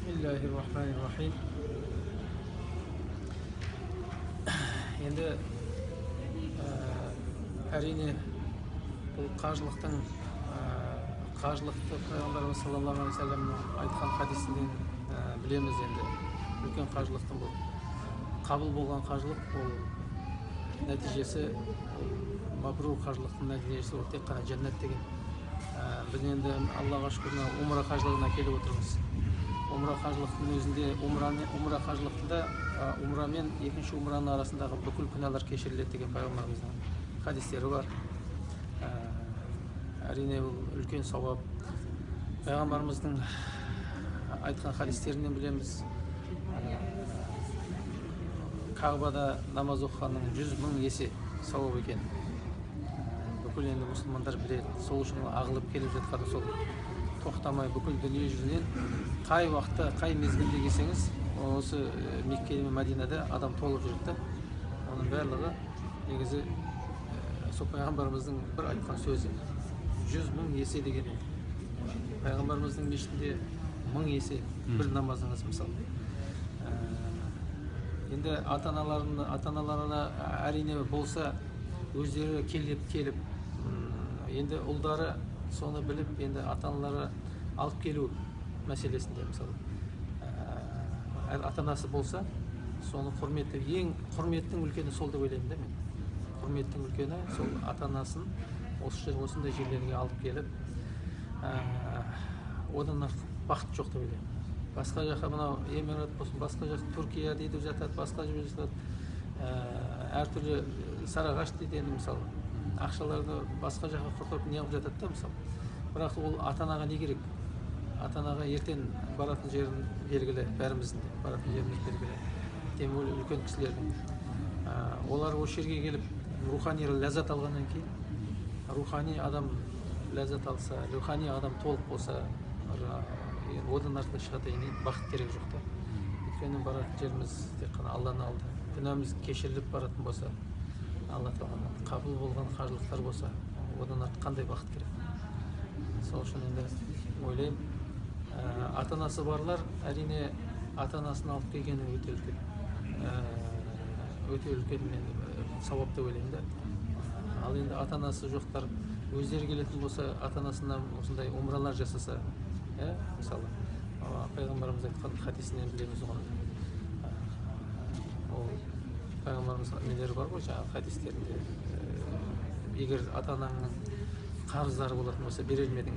Бисмиллахир-рахманир-рахим. Енді әрине бұл қажылықтың қажылықты Пайғамбарымыз саллаллаху алейхи вассаламның айтқан хадисінен білеміз. Енді үлкен қажылықтың бұл қабыл болған қажылық, ол нәтижесі, мабрур қажылықтың нәтижесі ол тек қана жәннат деген. Біз енді Аллаға шүкір умра қажылығына келіп отырмыз. Умра қажылықтың өзінде, умра қажылықтында умра мен екінші умраның арасындағы бүкіл күнәлар кешіріледі деген Пайғамбарымыздың хадистері бар. Әрине бұл үлкен сауап. Пайғамбарымыздың айтқан хадистерінен білеміз. Кағбада намаз оқығанның 100 000 есе сауап екен. Бүкіл енді мұсылмандар біледі. Сол үшін ағылып келіп жатқаны сол. Тоқтамай бүкіл дүние жүзінен қай уақытта, қай мезгілде келсеңіз, осы Мекке мен Мәдинада адам толып жүрді. Оның барлығы негізі сол Пайғамбарымыздың бір айтқан сөзі. 100 000 есе деген. Пайғамбарымыздың мешітінде 1000 есе бір намазыңыз мысалы. Енді ата-аналарына әрине болса өздері келіп енді ұлдары соны біліп, енді ата-аналары алып келу мәселесінде мысалы. Ата-анасы болса, соны құрметтеп, ең құрметтің үлкені сол деп ойлаймын да мен. Құрметтің үлкені сол ата-анасын осындай жерлерге алып келіп, одан бақыт жоқ деп ойлаймын. Басқа жаққа мынау Эмират болсын, басқа жаққа Түркия дейді жатады, басқа жерде жатады. Әртүрлі Сарыағаш дейді енді мысалы. Ақшаларды басқа жаққа құртып не қылып жатады да мысалы. Бірақ ол ата-анаға не керек? Ата-анаға ертең баратын жерін белгілі, бәріміздің де баратын жеріміз белгілі. Демек үлкен кісілердің. Олар осы жерге келіп рухани ләззат алғаннан кейін, рухани адам ләззат алса, рухани адам толық болса, одан артық ешқандай бақыт керек жоқ та. Өйткені баратын жеріміз тек қана Алланың алды. Күнәміз кешіріліп баратын болса, Алла тағаладан қабыл болған қажылықтар болса, одан артық қандай бақыт керек? Сол үшін енді ойлаймын, ата-анасы барлар әрине ата-анасын алып келгені өте үлкен мен сауап деп ойлаймын да. Ал енді ата-анасы жоқтар өздері келетін болса, ата-анасына осындай умралар жасаса, мысалы Пайғамбарымыз айтқан хадисінен білеміз оған. Ол Пайғамбарымыз нелері бар ғой, жаңағы хадистерінде, егер ата-ананың қарыздары болатын болса, бере алмедің.